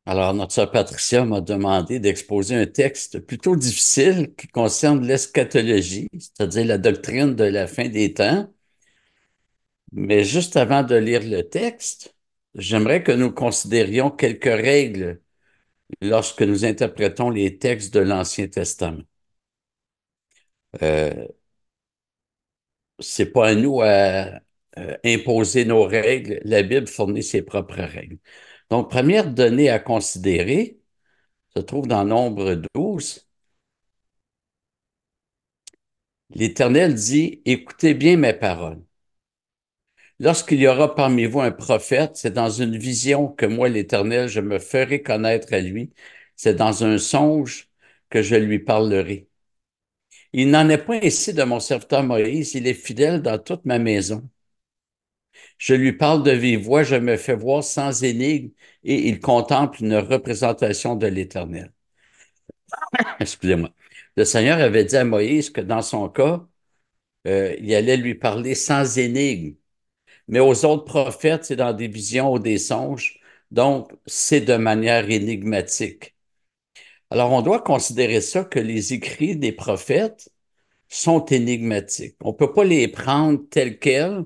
Alors, notre sœur Patricia m'a demandé d'exposer un texte plutôt difficile qui concerne l'eschatologie, c'est-à-dire la doctrine de la fin des temps. Mais juste avant de lire le texte, j'aimerais que nous considérions quelques règles lorsque nous interprétons les textes de l'Ancien Testament. Euh, c'est pas à nous à imposer nos règles. La Bible fournit ses propres règles. Donc, première donnée à considérer se trouve dans Nombre 12. L'Éternel dit, écoutez bien mes paroles. Lorsqu'il y aura parmi vous un prophète, c'est dans une vision que moi, l'Éternel, je me ferai connaître à lui. C'est dans un songe que je lui parlerai. Il n'en est point ainsi de mon serviteur Moïse, il est fidèle dans toute ma maison. Je lui parle de vive voix, je me fais voir sans énigme, et il contemple une représentation de l'Éternel. Excusez-moi. Le Seigneur avait dit à Moïse que dans son cas, il allait lui parler sans énigme. Mais aux autres prophètes, c'est dans des visions ou des songes. Donc, c'est de manière énigmatique. Alors, on doit considérer ça que les écrits des prophètes sont énigmatiques. On ne peut pas les prendre tels quels,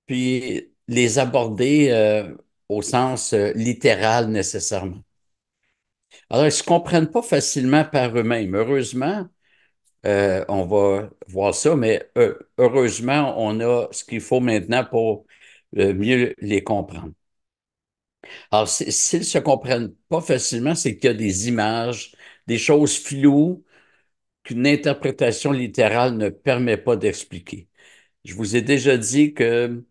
puis les aborder au sens littéral nécessairement. Alors, ils ne se comprennent pas facilement par eux-mêmes. Heureusement, on va voir ça, mais heureusement, on a ce qu'il faut maintenant pour mieux les comprendre. Alors, s'ils ne se comprennent pas facilement, c'est qu'il y a des images, des choses floues qu'une interprétation littérale ne permet pas d'expliquer. Je vous ai déjà dit qu'il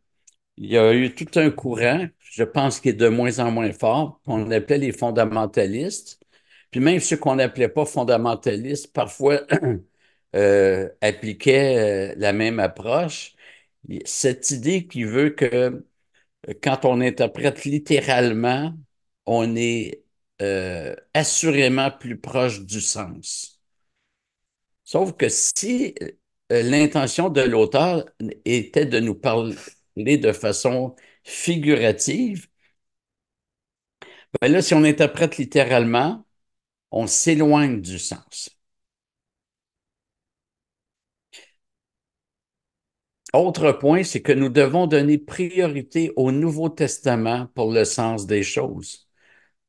y a eu tout un courant, je pense qu'il est de moins en moins fort, qu'on appelait les fondamentalistes. Puis même ceux qu'on n'appelait pas fondamentalistes, parfois appliquaient la même approche. Cette idée qui veut que quand on interprète littéralement, on est assurément plus proche du sens. Sauf que si l'intention de l'auteur était de nous parler de façon figurative, ben là, si on interprète littéralement, on s'éloigne du sens. Autre point, c'est que nous devons donner priorité au Nouveau Testament pour le sens des choses.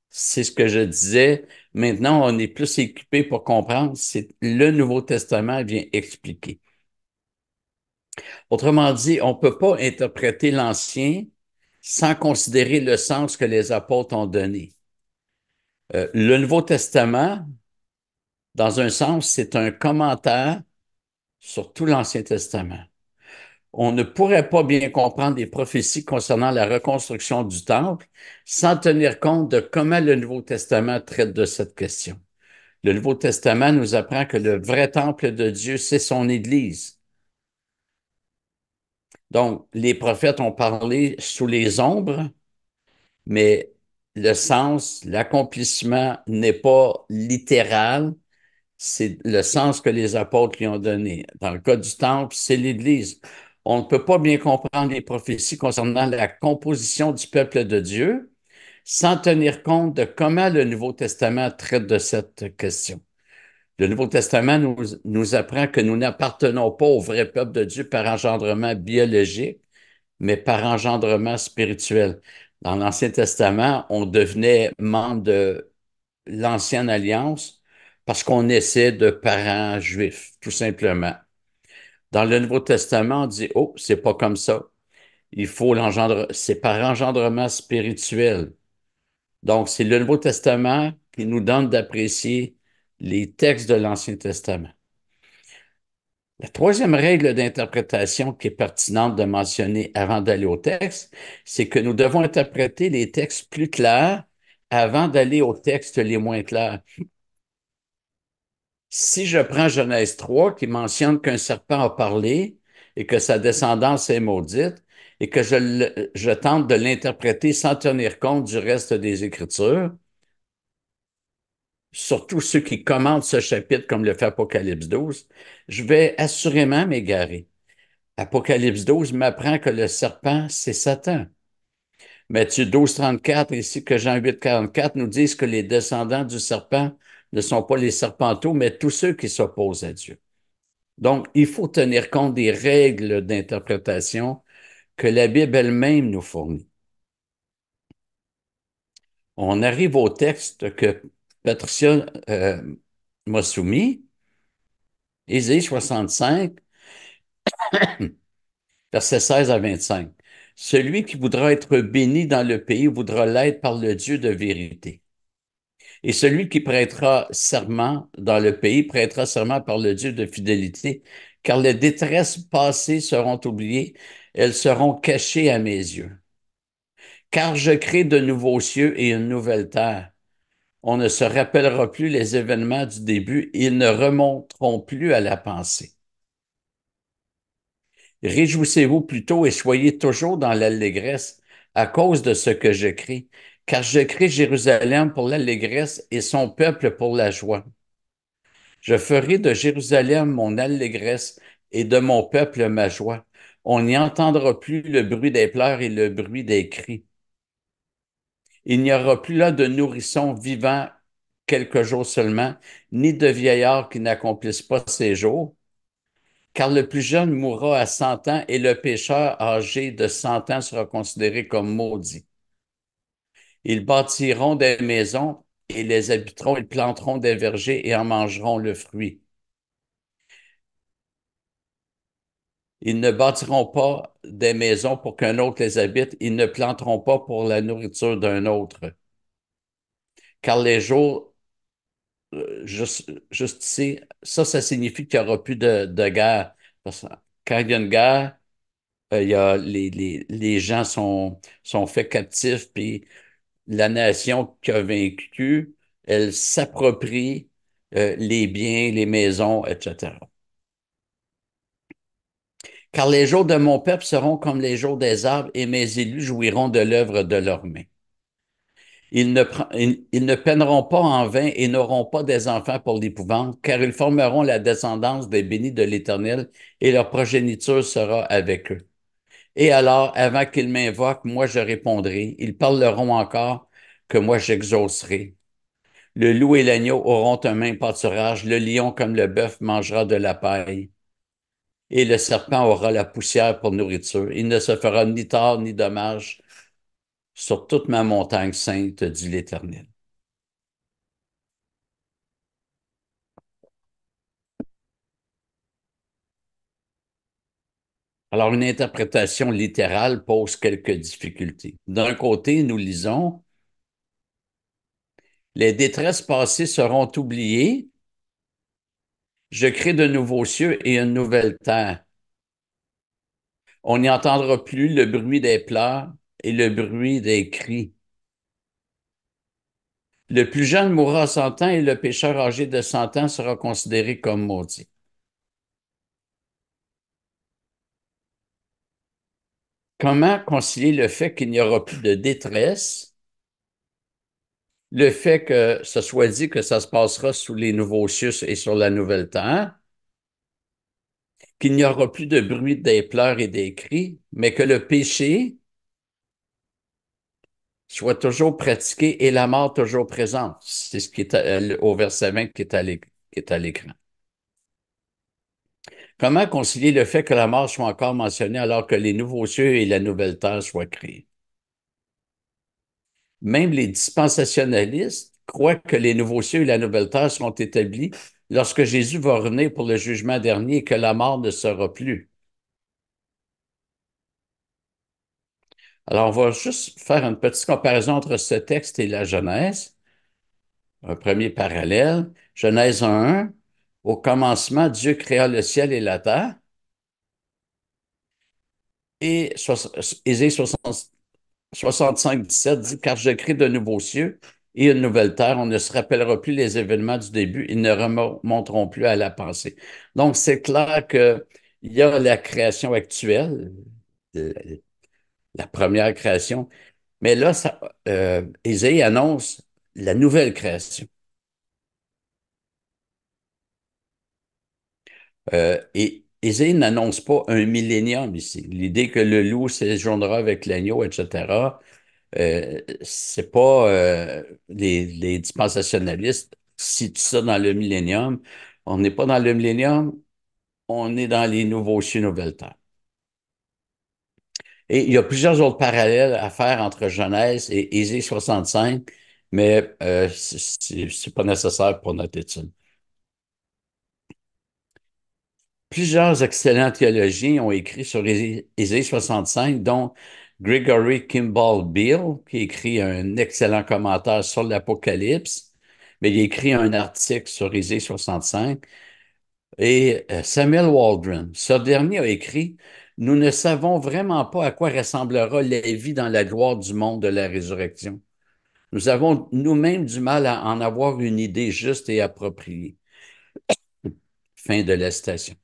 C'est ce que je disais. Maintenant, on est plus équipé pour comprendre. C'est le Nouveau Testament vient expliquer. Autrement dit, on ne peut pas interpréter l'Ancien sans considérer le sens que les apôtres ont donné. Le Nouveau Testament, dans un sens, c'est un commentaire sur tout l'Ancien Testament. On ne pourrait pas bien comprendre les prophéties concernant la reconstruction du temple sans tenir compte de comment le Nouveau Testament traite de cette question. Le Nouveau Testament nous apprend que le vrai temple de Dieu, c'est son Église. Donc, les prophètes ont parlé sous les ombres, mais le sens, l'accomplissement n'est pas littéral, c'est le sens que les apôtres lui ont donné. Dans le cas du temple, c'est l'Église. On ne peut pas bien comprendre les prophéties concernant la composition du peuple de Dieu sans tenir compte de comment le Nouveau Testament traite de cette question. Le Nouveau Testament nous apprend que nous n'appartenons pas au vrai peuple de Dieu par engendrement biologique, mais par engendrement spirituel. Dans l'Ancien Testament, on devenait membre de l'Ancienne Alliance parce qu'on naissait de parents juifs, tout simplement. Dans le Nouveau Testament, on dit, oh, c'est pas comme ça. Il faut l'engendre, c'est par engendrement spirituel. Donc, c'est le Nouveau Testament qui nous donne d'apprécier les textes de l'Ancien Testament. La troisième règle d'interprétation qui est pertinente de mentionner avant d'aller au texte, c'est que nous devons interpréter les textes plus clairs avant d'aller aux textes les moins clairs. Si je prends Genèse 3 qui mentionne qu'un serpent a parlé et que sa descendance est maudite, et que je tente de l'interpréter sans tenir compte du reste des Écritures, surtout ceux qui commentent ce chapitre comme le fait Apocalypse 12, je vais assurément m'égarer. Apocalypse 12 m'apprend que le serpent, c'est Satan. Matthieu 12, 34, ainsi que Jean 8, 44 nous disent que les descendants du serpent ne sont pas les serpenteaux, mais tous ceux qui s'opposent à Dieu. Donc, il faut tenir compte des règles d'interprétation que la Bible elle-même nous fournit. On arrive au texte que Patricia m'a soumis, Ésaïe 65, versets 16 à 25. Celui qui voudra être béni dans le pays voudra l'être par le Dieu de vérité. Et celui qui prêtera serment dans le pays prêtera serment par le Dieu de fidélité, car les détresses passées seront oubliées, elles seront cachées à mes yeux. Car je crée de nouveaux cieux et une nouvelle terre. On ne se rappellera plus les événements du début, ils ne remonteront plus à la pensée. Réjouissez-vous plutôt et soyez toujours dans l'allégresse à cause de ce que je crée, car je crée Jérusalem pour l'allégresse et son peuple pour la joie. Je ferai de Jérusalem mon allégresse et de mon peuple ma joie. On n'y entendra plus le bruit des pleurs et le bruit des cris. Il n'y aura plus là de nourrissons vivants quelques jours seulement, ni de vieillards qui n'accomplissent pas ses jours, car le plus jeune mourra à 100 ans et le pécheur âgé de 100 ans sera considéré comme maudit. Ils bâtiront des maisons et les habiteront, ils planteront des vergers et en mangeront le fruit. Ils ne bâtiront pas des maisons pour qu'un autre les habite, ils ne planteront pas pour la nourriture d'un autre. Car les jours, juste ici, ça signifie qu'il n'y aura plus de guerre. Parce que quand il y a une guerre, il y a les gens sont faits captifs, puis la nation qui a vaincu, elle s'approprie les biens, les maisons, etc. Car les jours de mon peuple seront comme les jours des arbres, et mes élus jouiront de l'œuvre de leurs mains. Ils ne peineront pas en vain et n'auront pas des enfants pour l'épouvante, car ils formeront la descendance des bénis de l'Éternel, et leur progéniture sera avec eux. Et alors, avant qu'ils m'invoquent, moi je répondrai. Ils parleront encore, que moi j'exaucerai. Le loup et l'agneau auront un même pâturage, le lion comme le bœuf mangera de la paille, et le serpent aura la poussière pour nourriture. Il ne se fera ni tort ni dommage sur toute ma montagne sainte, dit l'Éternel. Alors, une interprétation littérale pose quelques difficultés. D'un côté, nous lisons, les détresses passées seront oubliées, je crée de nouveaux cieux et une nouvelle terre. On n'y entendra plus le bruit des pleurs et le bruit des cris. Le plus jeune mourra à 100 ans et le pécheur âgé de 100 ans sera considéré comme maudit. Comment concilier le fait qu'il n'y aura plus de détresse, le fait que ce soit dit que ça se passera sous les nouveaux cieux et sur la nouvelle terre, qu'il n'y aura plus de bruit des pleurs et des cris, mais que le péché soit toujours pratiqué et la mort toujours présente. C'est ce qui est au verset 20 qui est à l'écran. Comment concilier le fait que la mort soit encore mentionnée alors que les nouveaux cieux et la nouvelle terre soient créés? Même les dispensationalistes croient que les nouveaux cieux et la nouvelle terre seront établis lorsque Jésus va revenir pour le jugement dernier et que la mort ne sera plus. Alors, on va juste faire une petite comparaison entre ce texte et la Genèse. Un premier parallèle. Genèse 1, au commencement, Dieu créa le ciel et la terre. Et Ésaïe 65, 17 dit, car je crée de nouveaux cieux et une nouvelle terre. On ne se rappellera plus les événements du début. Ils ne remonteront plus à la pensée. Donc, c'est clair qu'il y a la création actuelle, euh, la première création. Mais là, Ésaïe annonce la nouvelle création. Et Ésaïe n'annonce pas un millénium ici. L'idée que le loup séjournera avec l'agneau, etc., C'est pas les dispensationalistes situent ça dans le millénium. On n'est pas dans le millénium, on est dans les nouveaux cieux, nouvelles terres. Et il y a plusieurs autres parallèles à faire entre Genèse et Ésaïe 65, mais c'est pas nécessaire pour notre étude. Plusieurs excellents théologiens ont écrit sur Ésaïe 65, dont Gregory Kimball Beale, qui écrit un excellent commentaire sur l'Apocalypse, mais il a écrit un article sur Ésaïe 65, et Samuel Waldron. Ce dernier a écrit: Nous ne savons vraiment pas à quoi ressemblera la vie dans la gloire du monde de la résurrection. Nous avons nous-mêmes du mal à en avoir une idée juste et appropriée. Fin de la citation.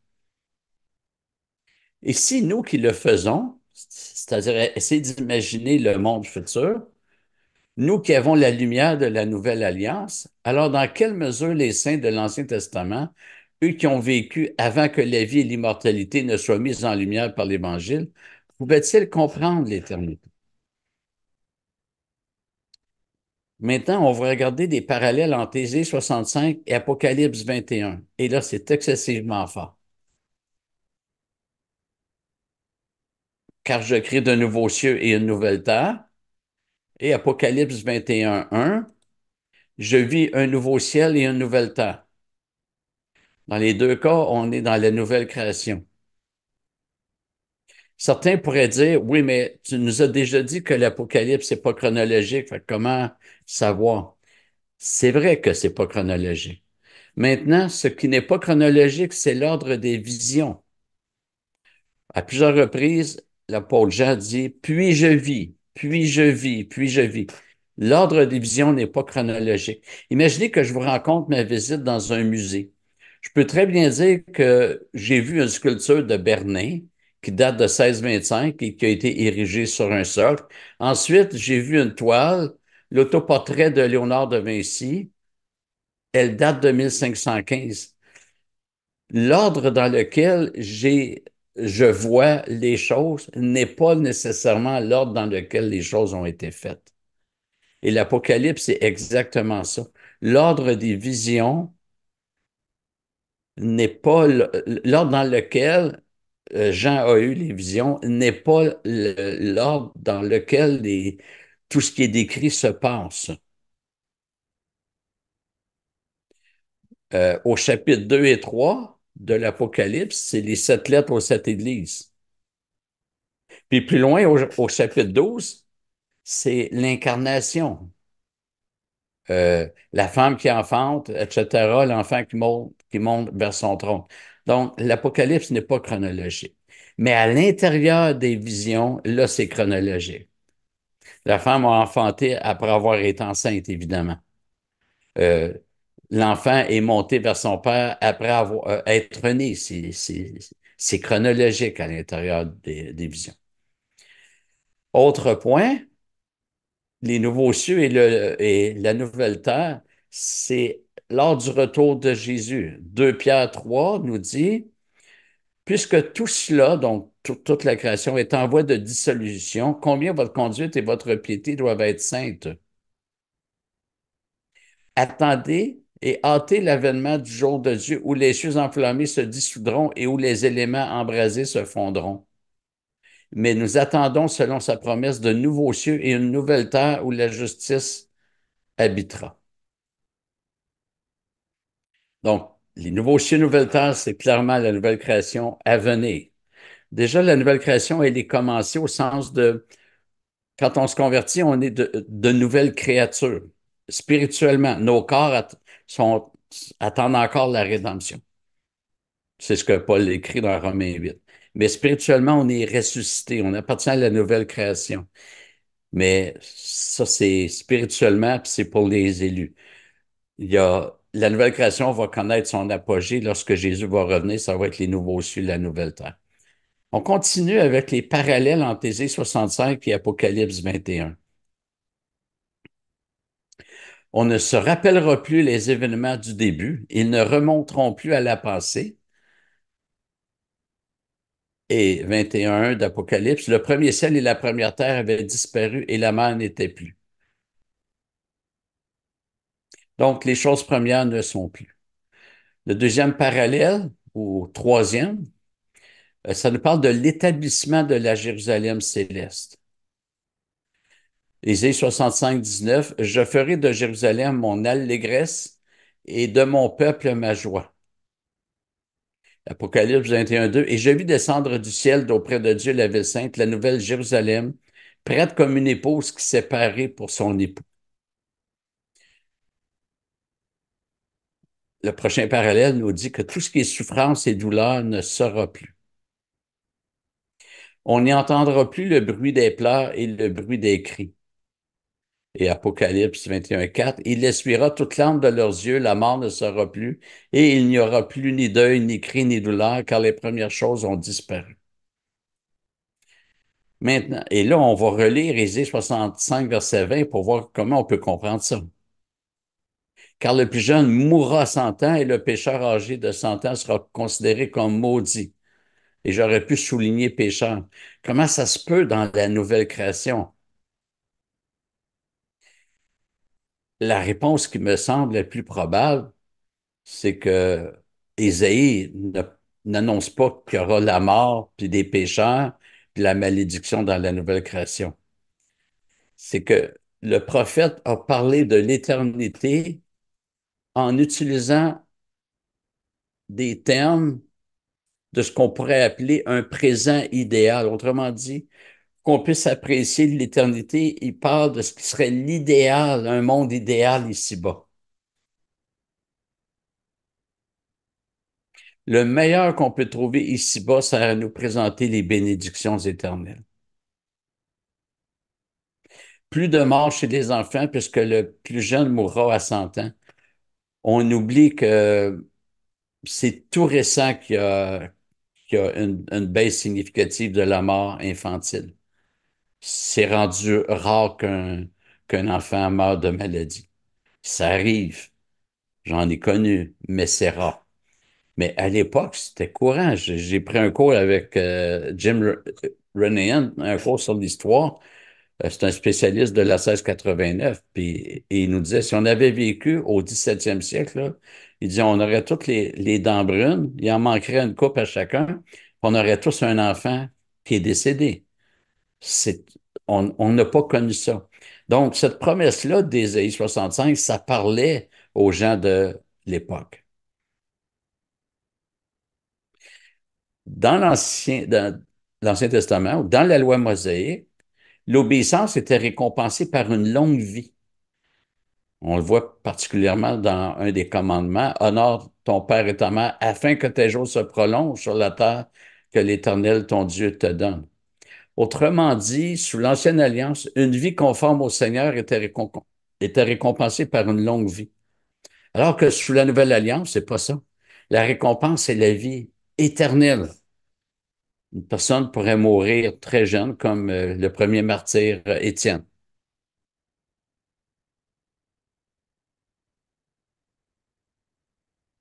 Et si nous qui le faisons, c'est-à-dire essayer d'imaginer le monde futur, nous qui avons la lumière de la nouvelle alliance, alors dans quelle mesure les saints de l'Ancien Testament, eux qui ont vécu avant que la vie et l'immortalité ne soient mises en lumière par l'Évangile, pouvaient-ils comprendre l'éternité? Maintenant, on va regarder des parallèles entre Ésaïe 65 et Apocalypse 21. Et là, c'est excessivement fort. Car je crée de nouveaux cieux et une nouvelle terre. Et Apocalypse 21, 1, je vis un nouveau ciel et une nouvelle terre. Dans les deux cas, on est dans la nouvelle création. Certains pourraient dire, oui, mais tu nous as déjà dit que l'Apocalypse n'est pas chronologique, fait que comment savoir? C'est vrai que c'est pas chronologique. Maintenant, ce qui n'est pas chronologique, c'est l'ordre des visions. À plusieurs reprises, l'apôtre Jean dit, puis je vis, puis je vis, puis je vis. L'ordre des visions n'est pas chronologique. Imaginez que je vous raconte ma visite dans un musée. Je peux très bien dire que j'ai vu une sculpture de Bernin qui date de 1625 et qui a été érigée sur un socle. Ensuite, j'ai vu une toile, l'autoportrait de Léonard de Vinci. Elle date de 1515. L'ordre dans lequel je vois les choses n'est pas nécessairement l'ordre dans lequel les choses ont été faites. Et l'Apocalypse, c'est exactement ça. L'ordre des visions n'est pas l'ordre dans lequel Jean a eu les visions n'est pas l'ordre dans lequel tout ce qui est décrit se passe. Au chapitre 2 et 3 de l'Apocalypse, c'est les sept lettres aux sept églises. Puis plus loin, au chapitre 12, c'est l'incarnation. La femme qui enfante, etc., l'enfant qui monte vers son trône. Donc, l'Apocalypse n'est pas chronologique. Mais à l'intérieur des visions, là, c'est chronologique. La femme a enfanté après avoir été enceinte, évidemment. Euh, L'enfant est monté vers son père après être né. C'est chronologique à l'intérieur des visions. Autre point, les nouveaux cieux et la nouvelle terre, c'est lors du retour de Jésus. 2 Pierre 3 nous dit, puisque tout cela, donc toute la création, est en voie de dissolution, combien votre conduite et votre piété doivent être saintes. Attendez et hâtez l'avènement du jour de Dieu où les cieux enflammés se dissoudront et où les éléments embrasés se fondront. Mais nous attendons, selon sa promesse, de nouveaux cieux et une nouvelle terre où la justice habitera. Donc, les nouveaux cieux, nouvelles terres, c'est clairement la nouvelle création à venir. Déjà, la nouvelle création, elle est commencée au sens de, quand on se convertit, on est de nouvelles créatures. Spirituellement, nos corps attendent encore la rédemption. C'est ce que Paul écrit dans Romains 8. Mais spirituellement, on est ressuscité, on appartient à la nouvelle création. Mais ça, c'est spirituellement, puis c'est pour les élus. La nouvelle création va connaître son apogée lorsque Jésus va revenir, ça va être les nouveaux cieux, la nouvelle terre. On continue avec les parallèles entre Ésaïe 65 et Apocalypse 21. On ne se rappellera plus les événements du début, ils ne remonteront plus à la passée. et 21 d'Apocalypse, le premier ciel et la première terre avaient disparu et la mer n'était plus. Donc, les choses premières ne sont plus. Le deuxième parallèle, ou troisième, ça nous parle de l'établissement de la Jérusalem céleste. Ésaïe 65, 19, je ferai de Jérusalem mon allégresse et de mon peuple ma joie. Apocalypse 21, 2, et je vis descendre du ciel d'auprès de Dieu la ville sainte, la nouvelle Jérusalem, prête comme une épouse qui s'est parée pour son époux. Le prochain parallèle nous dit que tout ce qui est souffrance et douleur ne sera plus. On n'y entendra plus le bruit des pleurs et le bruit des cris. Et Apocalypse 21, 4, il essuiera toute larme de leurs yeux, la mort ne sera plus, et il n'y aura plus ni deuil, ni cri, ni douleur, car les premières choses ont disparu. Maintenant, et là, on va relire Ésaïe 65, verset 20 pour voir comment on peut comprendre ça. Car le plus jeune mourra à 100 ans et le pécheur âgé de 100 ans sera considéré comme maudit. Et j'aurais pu souligner pécheur. Comment ça se peut dans la nouvelle création? La réponse qui me semble la plus probable, c'est que Ésaïe n'annonce pas qu'il y aura la mort, puis des pécheurs, puis la malédiction dans la nouvelle création. C'est que le prophète a parlé de l'éternité en utilisant des termes de ce qu'on pourrait appeler un présent idéal. Autrement dit, qu'on puisse apprécier l'éternité, il parle de ce qui serait l'idéal, un monde idéal ici-bas. Le meilleur qu'on peut trouver ici-bas, c'est à nous présenter les bénédictions éternelles. Plus de morts chez les enfants, puisque le plus jeune mourra à 100 ans. On oublie que c'est tout récent qu'il y a une baisse significative de la mort infantile. C'est rendu rare qu'un enfant meure de maladie. Ça arrive, j'en ai connu, mais c'est rare. Mais à l'époque, c'était courant. J'ai pris un cours avec Jim Renahan, un cours sur l'histoire. C'est un spécialiste de la 1689. Puis, et il nous disait, si on avait vécu au 17e siècle, là, il disait, on aurait toutes les dents brunes, il en manquerait une coupe à chacun, puis on aurait tous un enfant qui est décédé. C'est, on n'a pas connu ça. Donc, cette promesse-là d'Ésaïe 65, ça parlait aux gens de l'époque. Dans l'Ancien Testament, ou dans la loi mosaïque, l'obéissance était récompensée par une longue vie. On le voit particulièrement dans un des commandements, honore ton père et ta mère afin que tes jours se prolongent sur la terre que l'Éternel, ton Dieu, te donne. Autrement dit, sous l'Ancienne Alliance, une vie conforme au Seigneur était récompensée par une longue vie. Alors que sous la Nouvelle Alliance, c'est pas ça. La récompense, c'est la vie éternelle. Une personne pourrait mourir très jeune, comme le premier martyr Étienne.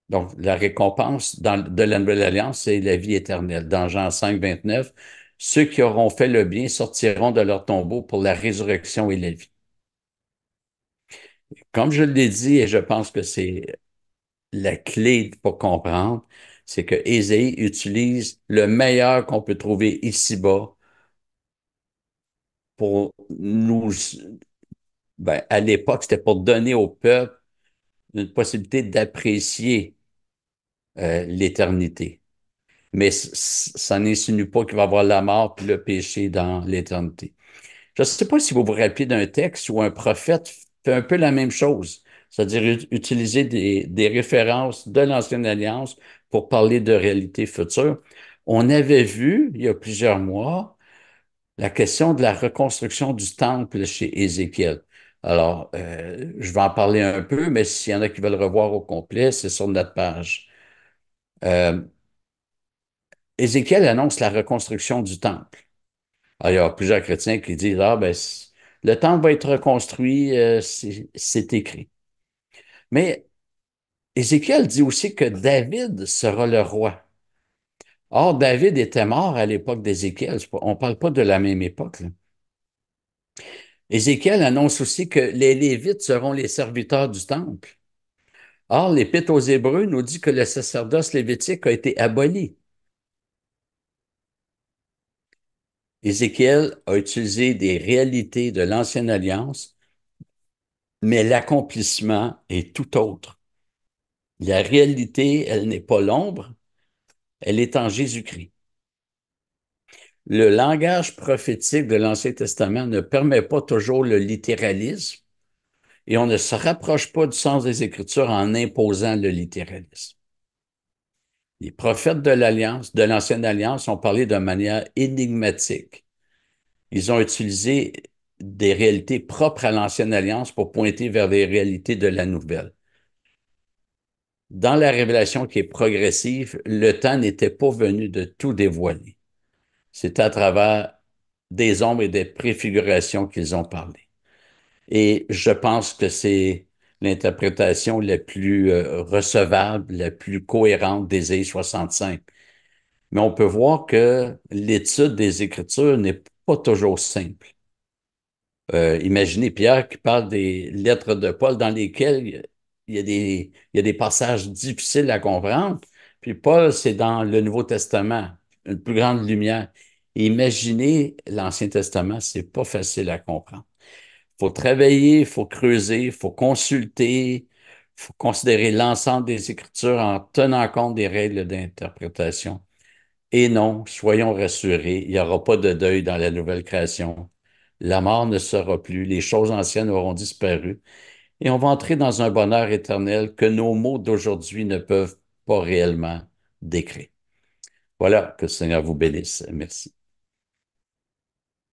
Donc, la récompense de la Nouvelle Alliance, c'est la vie éternelle. Dans Jean 5, 29, ceux qui auront fait le bien sortiront de leur tombeau pour la résurrection et la vie. Comme je l'ai dit, et je pense que c'est la clé pour comprendre, c'est que Ésaïe utilise le meilleur qu'on peut trouver ici-bas pour nous, ben, à l'époque, c'était pour donner au peuple une possibilité d'apprécier l'éternité. Mais ça n'insinue pas qu'il va y avoir la mort puis le péché dans l'éternité. Je ne sais pas si vous vous rappelez d'un texte où un prophète fait un peu la même chose, c'est-à-dire utiliser des références de l'Ancienne Alliance pour parler de réalité future. On avait vu, il y a plusieurs mois, la question de la reconstruction du temple chez Ézéchiel. Alors, je vais en parler un peu, mais s'il y en a qui veulent revoir au complet, c'est sur notre page. Euh, Ézéchiel annonce la reconstruction du temple. Alors, il y a plusieurs chrétiens qui disent, ah, ben, le temple va être reconstruit, c'est écrit. Mais Ézéchiel dit aussi que David sera le roi. Or, David était mort à l'époque d'Ézéchiel. On ne parle pas de la même époque, là. Ézéchiel annonce aussi que les Lévites seront les serviteurs du temple. Or, l'Épître aux Hébreux nous dit que le sacerdoce lévitique a été aboli. Ézéchiel a utilisé des réalités de l'Ancienne Alliance, mais l'accomplissement est tout autre. La réalité, elle n'est pas l'ombre, elle est en Jésus-Christ. Le langage prophétique de l'Ancien Testament ne permet pas toujours le littéralisme et on ne se rapproche pas du sens des Écritures en imposant le littéralisme. Les prophètes de l'Alliance, de l'Ancienne Alliance, ont parlé de manière énigmatique. Ils ont utilisé des réalités propres à l'Ancienne Alliance pour pointer vers des réalités de la Nouvelle. Dans la révélation qui est progressive, le temps n'était pas venu de tout dévoiler. C'est à travers des ombres et des préfigurations qu'ils ont parlé. Et je pense que c'est l'interprétation la plus recevable, la plus cohérente d'Ésaïe 65. Mais on peut voir que l'étude des Écritures n'est pas toujours simple. Imaginez Pierre qui parle des lettres de Paul dans lesquelles il y a des passages difficiles à comprendre. Puis Paul, c'est dans le Nouveau Testament, une plus grande lumière. Imaginez l'Ancien Testament, c'est pas facile à comprendre. Il faut travailler, il faut creuser, il faut consulter, il faut considérer l'ensemble des Écritures en tenant compte des règles d'interprétation. Et non, soyons rassurés, il n'y aura pas de deuil dans la nouvelle création. La mort ne sera plus, les choses anciennes auront disparu, et on va entrer dans un bonheur éternel que nos mots d'aujourd'hui ne peuvent pas réellement décrire. Voilà, que le Seigneur vous bénisse. Merci.